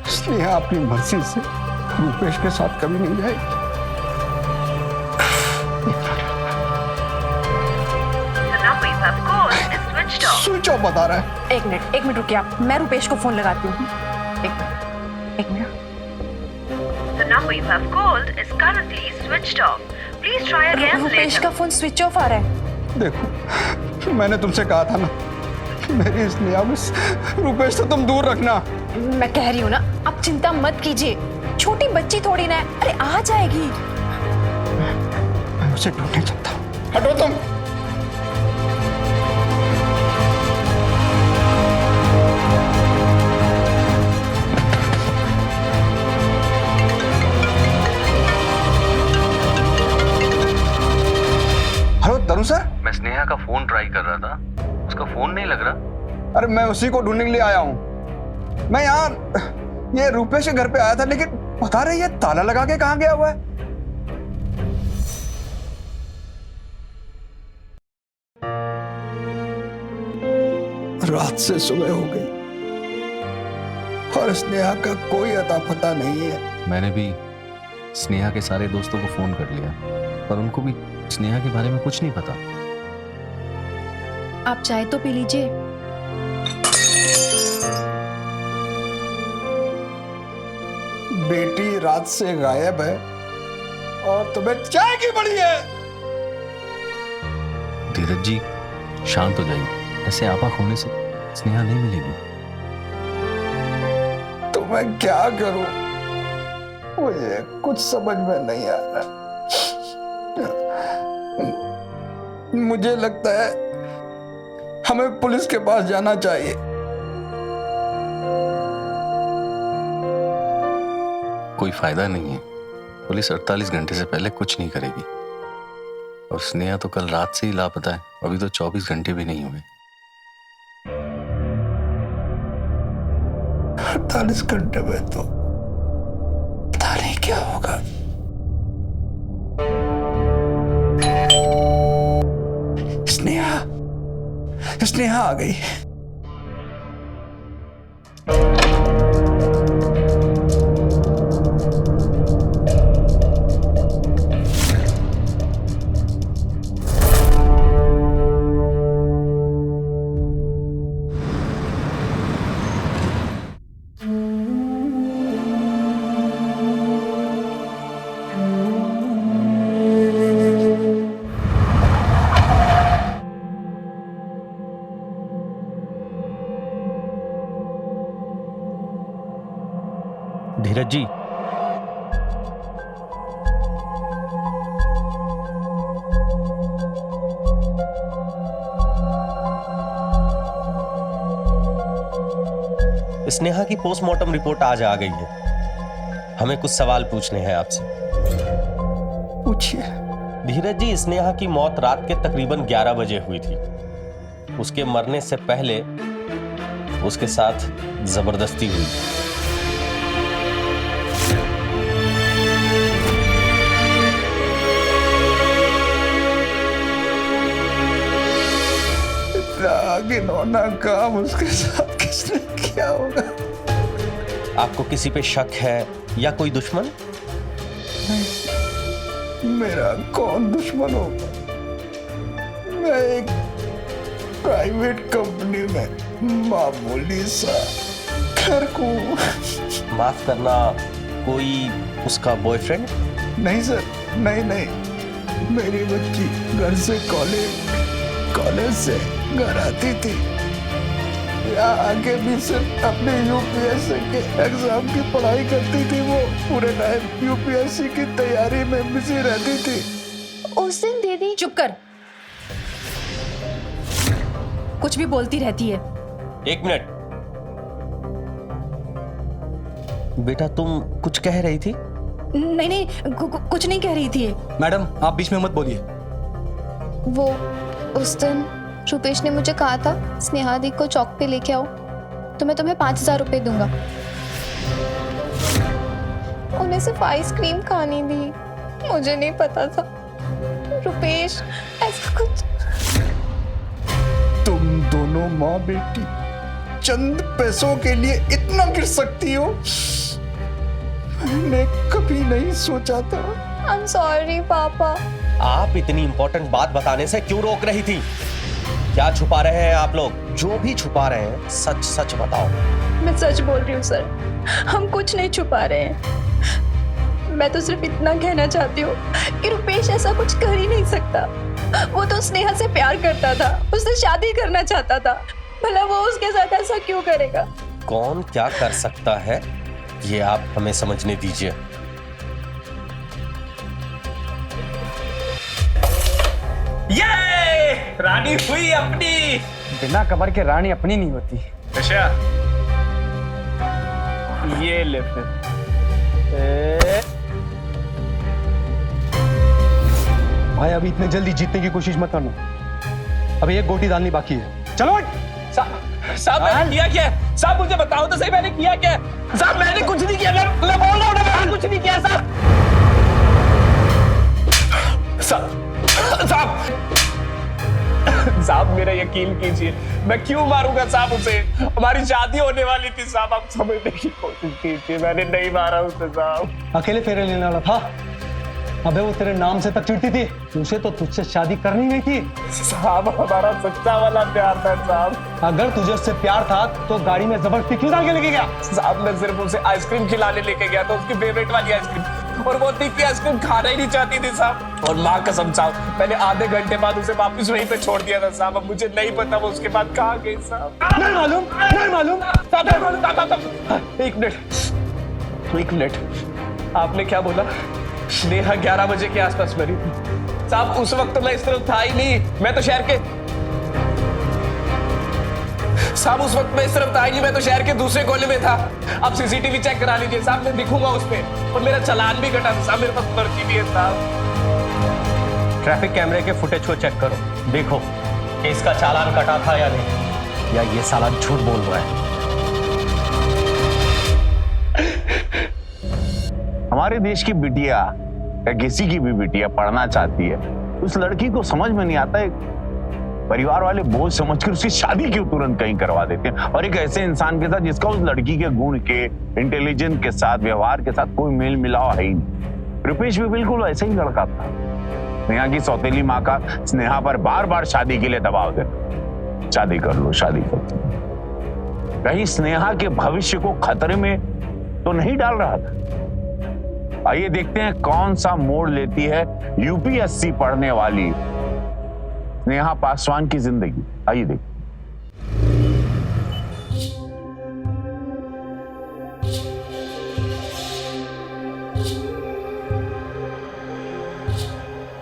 [SPEAKER 1] स्नेहा अपनी मर्जी से रुपेश के साथ कभी नहीं जाएगी। स्विच ऑफ बता रहा है।
[SPEAKER 3] एक मिनट रुकिए आप, मैं रुपेश को फोन लगाती हूँ। एक minute.
[SPEAKER 8] The number you have called is currently switched off. Please try again
[SPEAKER 3] Rupesh
[SPEAKER 8] later.
[SPEAKER 3] का फोन स्विच ऑफ आ रहा है।
[SPEAKER 1] देखो, मैंने तुमसे कहा था ना, मेरी स्नेहा बस रुपेश से तुम दूर रखना।
[SPEAKER 3] मैं कह रही हूँ ना, आप चिंता मत कीजिए, छोटी बच्ची थोड़ी ना है, अरे आ जाएगी।
[SPEAKER 1] मैं उसे ढूंढने चलता हूँ। हटो तुम। हेलो तरुण सर।
[SPEAKER 6] मैं स्नेहा का फोन ट्राई कर रहा था, उसका फोन नहीं लग रहा।
[SPEAKER 1] अरे मैं उसी को ढूंढने के लिए आया हूँ। मैं यहाँ ये रुपेश के घर पे आया था, लेकिन पता नहीं ये ताला लगा के कहाँ गया हुआ है। रात से सुबह हो गई और स्नेहा का कोई अता पता नहीं है।
[SPEAKER 6] मैंने भी स्नेहा के सारे दोस्तों को फोन कर लिया, पर उनको भी स्नेहा के बारे में कुछ नहीं पता।
[SPEAKER 3] आप चाय तो पी लीजिए।
[SPEAKER 1] बेटी रात से गायब है और तुम्हें चाय की पड़ी है।
[SPEAKER 6] धीरज जी, शांत हो जाइए। ऐसे आपा खोने से स्नेहा नहीं मिलेगी।
[SPEAKER 1] तो मैं क्या करूं? मुझे कुछ समझ में नहीं आ रहा। मुझे लगता है हमें पुलिस के पास जाना चाहिए।
[SPEAKER 6] कोई फायदा नहीं है, पुलिस 48 घंटे से पहले कुछ नहीं करेगी। और स्नेहा तो कल रात से ही लापता है, अभी तो 24 घंटे भी नहीं हुए।
[SPEAKER 1] 48 घंटे में तो पता नहीं क्या होगा। स्नेहा आ गई।
[SPEAKER 11] धीरज जी, स्नेहा की पोस्टमार्टम रिपोर्ट आज आ गई है। हमें कुछ सवाल पूछने हैं आपसे।
[SPEAKER 1] पूछिए।
[SPEAKER 11] धीरज जी, स्नेहा की मौत रात के तकरीबन 11 बजे हुई थी। उसके मरने से पहले उसके साथ जबरदस्ती हुई।
[SPEAKER 1] आगे नौना काम उसके साथ किसने किया होगा?
[SPEAKER 11] आपको किसी पे शक है या कोई दुश्मन?
[SPEAKER 1] नहीं, मेरा कौन दुश्मन होगा? मैं एक प्राइवेट कंपनी में मामूली सा क्लर्क हूँ।
[SPEAKER 11] माफ करना, कोई उसका बॉयफ्रेंड?
[SPEAKER 1] नहीं सर, नहीं। मेरी बच्ची घर से कॉलेज से घर आती थी। यहाँ आके भी सिर्फ अपने यूपीएससी के एग्जाम की पढ़ाई करती थी। वो पूरे टाइम यूपीएससी की तैयारी में बिजी रहती थी।
[SPEAKER 7] उस दिन दीदी।
[SPEAKER 3] चुप कर, कुछ भी बोलती रहती है।
[SPEAKER 11] 1 मिनट बेटा, तुम कुछ कह रही थी?
[SPEAKER 3] नहीं, कुछ नहीं कह रही थी।
[SPEAKER 12] मैडम, आप बीच में मत बोलिए।
[SPEAKER 7] वो उस दिन रुपेश ने मुझे कहा था स्नेहा दी को चौक पे लेके आओ तो मैं तुम्हें 5000 रुपए दूंगा। उन्हें सिर्फ आइसक्रीम खानी थी, मुझे नहीं पता था रुपेश ऐसा कुछ।
[SPEAKER 1] तुम दोनों माँ बेटी चंद पैसों के लिए इतना गिर सकती हो, मैंने कभी नहीं सोचा था।
[SPEAKER 7] I'm sorry पापा।
[SPEAKER 11] आप इतनी इंपॉर्टेंट बात बताने से क्यों रोक रही थी? क्या छुपा रहे हैं आप लोग? जो भी छुपा रहे हैं सच सच बताओ।
[SPEAKER 5] मैं सच बोल रही हूँ सर, हम कुछ नहीं छुपा रहे हैं। मैं तो सिर्फ इतना कहना चाहती हूँ कि रुपेश ऐसा कुछ कर ही नहीं सकता। वो तो स्नेहा से प्यार करता था, उससे शादी करना चाहता था, भला वो उसके साथ ऐसा क्यों करेगा?
[SPEAKER 11] कौन क्या कर सकता है ये आप हमें समझने दीजिए।
[SPEAKER 4] ये रानी हुई अपनी।
[SPEAKER 12] बिना कबर के रानी अपनी नहीं होती।
[SPEAKER 4] अच्छा, ये ले फिर।
[SPEAKER 12] भाई अभी इतने जल्दी जीतने की कोशिश मत करना, अभी एक गोटी डालनी बाकी है। चलो
[SPEAKER 4] साहब मैंने किया क्या? साहब मुझे बताओ तो सही, मैंने किया क्या? साहब मैंने कुछ नहीं किया, मैं बोल रहा हूँ ना, मैंने कुछ नहीं किया साहब मेरा यकीन कीजिए, मैं क्यों मारूंगा साहब उसे? हमारी शादी होने वाली थी साहब, आप समझने की कोशिश कीजिए, मैंने नहीं मारा उसे साहब।
[SPEAKER 12] अकेले फेरे लेने वाला था। अबे वो तेरे नाम से तक चिढ़ती थी, उसे तो तुझसे शादी करनी नहीं थी।
[SPEAKER 4] साहब हमारा सच्चा वाला प्यार था साहब।
[SPEAKER 12] अगर तुझे उससे प्यार था तो गाड़ी में जबरदस्ती क्यों डाल के लेके गया?
[SPEAKER 4] साहब मैं सिर्फ उसे आइसक्रीम खिलाने लेके गया था, उसकी फेवरेट वाली आइसक्रीम, और वो तीखी आइसक्रीम खाना ही नहीं चाहती थी साहब। और माँ कसम साहब, मैंने आधे घंटे बाद उसे वापस वहीं पे छोड़ दिया था साहब। अब मुझे नहीं पता वो उसके बाद कहाँ गई साहब।
[SPEAKER 12] नहीं मालूम, नहीं मालूम।
[SPEAKER 4] एक मिनट, आपने क्या बोला? स्नेहा 11 बजे के आसपास मरी थी साहब। उस वक्त तो मैं इस तरफ था ही नहीं, मैं तो शहर के साहब, उस वक्त मैं इस तरफ था ही नहीं, मैं तो शहर के दूसरे कोने में था। आप सीसीटीवी चेक करा लीजिए साहब, मैं दिखूंगा उस पे, और मेरा चालान भी कटा था साहब, मेरे पास पर्ची भी है साहब।
[SPEAKER 11] ट्रैफिक कैमरे के फुटेज को चेक करो, देखो कि इसका चालान कटा था या नहीं, या ये साला झूठ बोल रहा है।
[SPEAKER 10] हमारे देश की बिटिया या किसी की भी बिटिया पढ़ना चाहती है, उस लड़की को समझ में नहीं आता है, परिवार वाले बोझ समझकर उसकी शादी क्यों तुरंत कहीं करवा देते हैं, और एक ऐसे इंसान के साथ जिसका उस लड़की के गुण के, इंटेलिजेंस के साथ, व्यवहार के साथ कोई मेल मिलाव है ही नहीं। रुपेश भी बिल्कुल वैसे ही लड़का था। स्नेहा की सौतेली माँ का स्नेहा पर बार बार शादी के लिए दबाव देना, शादी कर लो, शादी कर लो। कहीं स्नेहा के भविष्य को खतरे में तो नहीं डाल रहा था। आइए देखते हैं कौन सा मोड़ लेती है यूपीएससी पढ़ने वाली स्नेहा पासवान की जिंदगी। आइए देखते।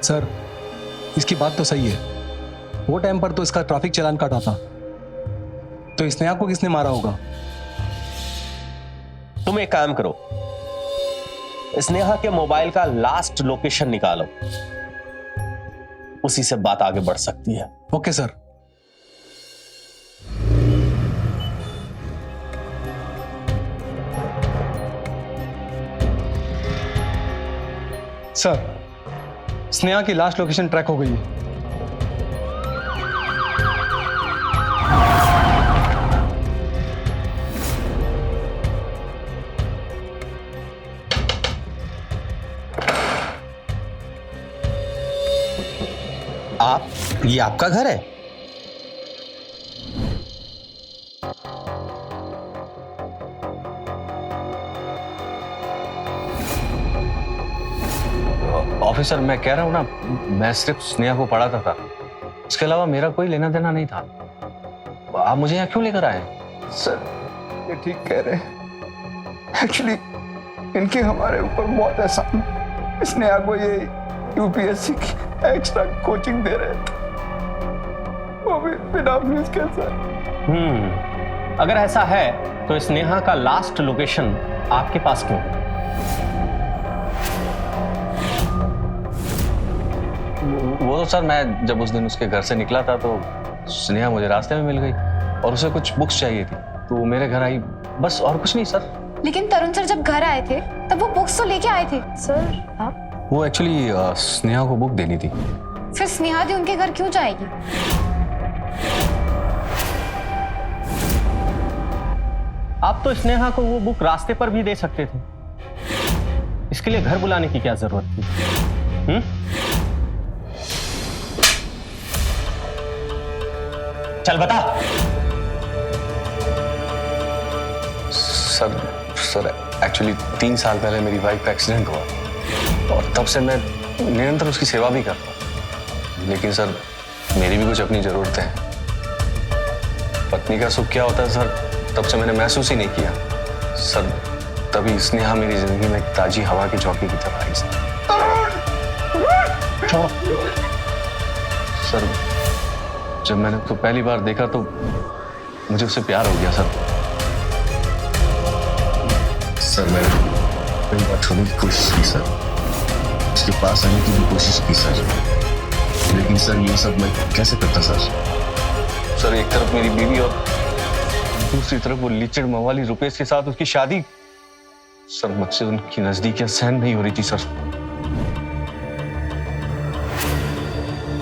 [SPEAKER 12] सर, इसकी बात तो सही है, वो टाइम पर तो इसका ट्रैफिक चालान काटा था, तो स्नेहा को किसने मारा होगा?
[SPEAKER 11] तुम एक काम करो, स्नेहा के मोबाइल का लास्ट लोकेशन निकालो, उसी से बात आगे बढ़ सकती है।
[SPEAKER 12] Okay sir. सर, स्नेहा की लास्ट लोकेशन ट्रैक हो गई है।
[SPEAKER 11] ये आपका घर है?
[SPEAKER 6] ऑफिसर, मैं कह रहा हूं ना, मैं सिर्फ स्नेहा को पढ़ाता था, उसके अलावा मेरा कोई लेना देना नहीं था। आप मुझे यहाँ क्यों लेकर आए?
[SPEAKER 1] सर, ये ठीक कह रहे हैं। एक्चुअली इनके हमारे ऊपर बहुत एहसान है। स्नेहा को ये यूपीएससी की एक्स्ट्रा कोचिंग दे रहे थे, वो भी बिना फीस के सर।
[SPEAKER 11] अगर ऐसा है तो स्नेहा का लास्ट लोकेशन आपके पास क्यों है?
[SPEAKER 6] वो तो सर, मैं जब उस दिन उसके घर से निकला था तो स्नेहा मुझे रास्ते में मिल गई और उसे कुछ बुक्स चाहिए थी, तो वो मेरे घर आई, बस और कुछ नहीं सर।
[SPEAKER 2] लेकिन तरुण सर जब घर आए थे तब वो बुक्स तो लेके आए थे। सर आप?
[SPEAKER 6] वो एक्चुअली स्नेहा को बुक देनी थी।
[SPEAKER 2] फिर स्नेहा दी उनके घर क्यों जाएगी?
[SPEAKER 11] आप तो स्नेहा को वो बुक रास्ते पर भी दे सकते थे, इसके लिए घर बुलाने की क्या जरूरत थी? चल बता।
[SPEAKER 6] सर एक्चुअली 3 साल पहले मेरी वाइफ का एक्सीडेंट हुआ और तब से मैं निरंतर उसकी सेवा भी करता हूँ, लेकिन सर मेरी भी कुछ अपनी जरूरतें हैं। पत्नी का सुख क्या होता है सर, तब से मैंने महसूस ही नहीं किया सर। तभी स्नेहा मेरी जिंदगी में एक ताजी हवा की चौकी की तरह आई सर। जब मैंने उसको पहली बार देखा तो मुझे उससे प्यार हो गया सर।
[SPEAKER 13] सर मैंने कई बार छोड़ने की कोशिश की सर, उसके पास आने की भी कोशिश की सर, लेकिन सर ये सब मैं कैसे करता सर?
[SPEAKER 6] सर एक तरफ मेरी बीवी और दूसरी तरफ वो लिचड़ मवाली रुपेश के साथ उसकी शादी, सर मुझसे उनकी नजदीकियां सहन नहीं हो रही थी सर।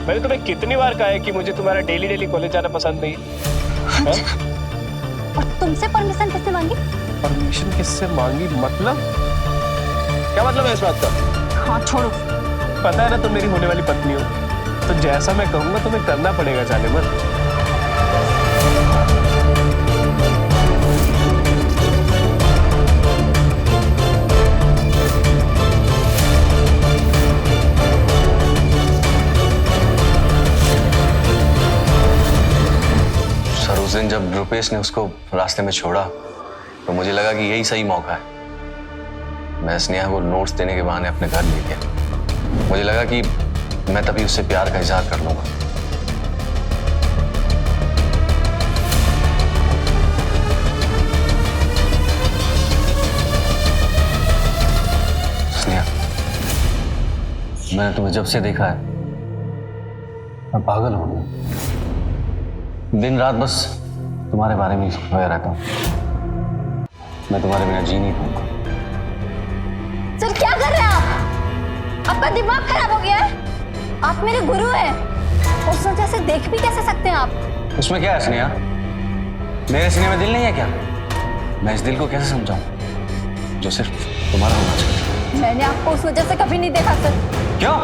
[SPEAKER 4] मैंने तुम्हें कितनी बार कहा है कि मुझे तुम्हारा डेली कॉलेज जाना पसंद नहीं।
[SPEAKER 7] और तुमसे परमिशन किसने मांगी?
[SPEAKER 4] परमिशन किससे मांगी मतलब? क्या मतलब है इस बात का?
[SPEAKER 7] हाँ छोड़ो।
[SPEAKER 4] पता है ना तुम मेरी होने वाली पत्नी हो, तो जैसा मैं कहूंगा तुम्हें करना पड़ेगा, जाने मत।
[SPEAKER 6] सर उस दिन जब रुपेश ने उसको रास्ते में छोड़ा तो मुझे लगा कि यही सही मौका है। मैं स्नेहा को नोट्स देने के बहाने अपने घर ले गया। मुझे लगा कि मैं तभी उससे प्यार का इजहार कर लूंगा। स्नेहा, मैंने तुम्हें जब से देखा है मैं पागल हो गया। दिन रात बस तुम्हारे बारे में सोया रहता हूं। मैं तुम्हारे बिना जी नहीं पाऊंगा।
[SPEAKER 7] सर क्या कर रहे हैं आप? आपका दिमाग खराब हो गया है? आप मेरे गुरु हैं, उस वजह से देख भी कैसे सकते हैं आप?
[SPEAKER 6] उसमें क्या है स्नेहा? मेरे सीने में दिल नहीं है क्या? मैं इस दिल को कैसे समझाऊं जो सिर्फ तुम्हारा होना चाहिए?
[SPEAKER 7] मैंने आपको उस वजह से कभी नहीं देखा सर।
[SPEAKER 6] क्यों?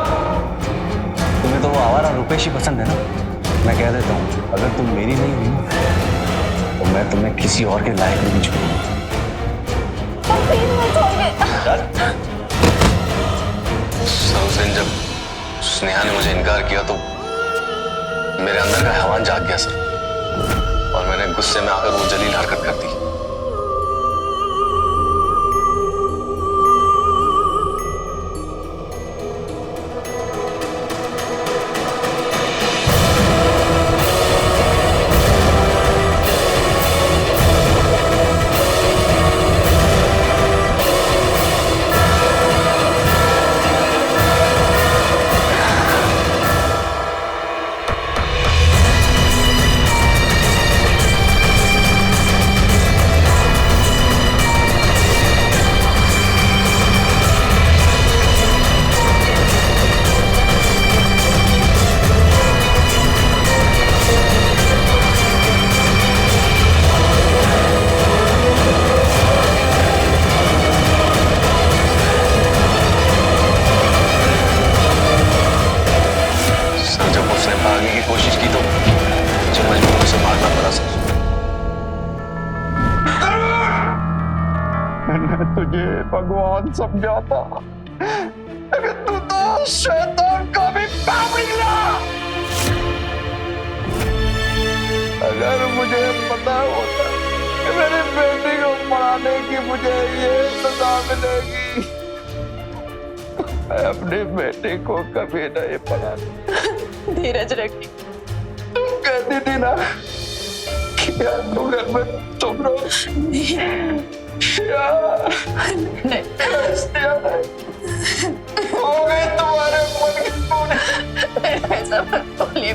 [SPEAKER 6] तुम्हें तो वो आवारा रुपेश ही पसंद है ना? मैं कह देता हूँ, अगर तुम मेरी नहीं हुई ना तो मैं तुम्हें किसी और के लायक नहीं छोड़ूंगा। सर उस दिन जब स्नेहा ने मुझे इनकार किया तो मेरे अंदर का हैवान जाग गया सर, और मैंने गुस्से में आकर वो जलील हरकत कर दी।
[SPEAKER 4] मुझे मजबूरी से मारना पड़ा सर।
[SPEAKER 1] मैंने तुझे भगवान समझा था, लेकिन तू तो शैतान का भी बाप निकला। अगर मुझे पता होता कि मेरी बेटी को पढ़ाने की मुझे ये सजा मिलेगी, मैं अपनी बेटी को कभी नहीं पढ़ाती।
[SPEAKER 5] धीरज रखी।
[SPEAKER 1] तुम कहती थी ना कि तू घर में तुम लोग हो गई तुम्हारे मन की पूरी।
[SPEAKER 5] ऐसा मत बोलिए,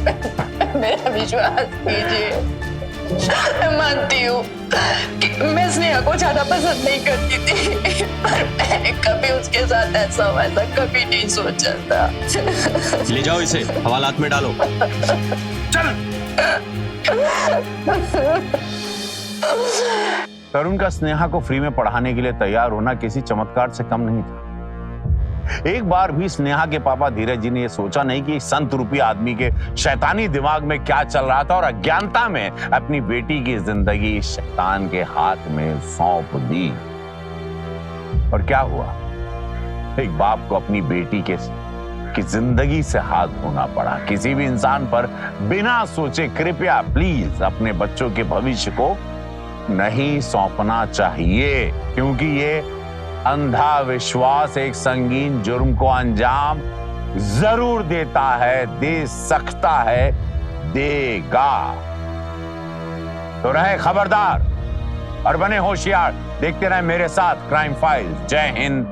[SPEAKER 5] मेरा विश्वास कीजिए। मैं मानती हूँ कि मैं स्नेहा को ज्यादा पसंद नहीं करती थी, पर मैंने कभी उसके साथ ऐसा वैसा कभी नहीं सोचा था।
[SPEAKER 11] ले जाओ इसे, हवालात में डालो।
[SPEAKER 10] तरुण का स्नेहा को फ्री में पढ़ाने के लिए तैयार होना किसी चमत्कार से कम नहीं था। एक बार भी स्नेहा के पापा धीरज जी ने यह सोचा नहीं कि संत रूपी आदमी के शैतानी दिमाग में क्या चल रहा था, और अज्ञानता में अपनी बेटी की जिंदगी शैतान के हाथ में सौंप दी। और क्या हुआ, एक बाप को अपनी बेटी की जिंदगी से हाथ धोना पड़ा। किसी भी इंसान पर बिना सोचे कृपया प्लीज अपने बच्चों के भविष्य को नहीं सौंपना चाहिए, क्योंकि ये अंधा विश्वास एक संगीन जुर्म को अंजाम जरूर देता है, दे सकता है, देगा। तो रहे खबरदार और बने होशियार। देखते रहे मेरे साथ क्राइम फाइल्स। जय हिंद,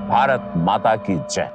[SPEAKER 10] भारत माता की जय।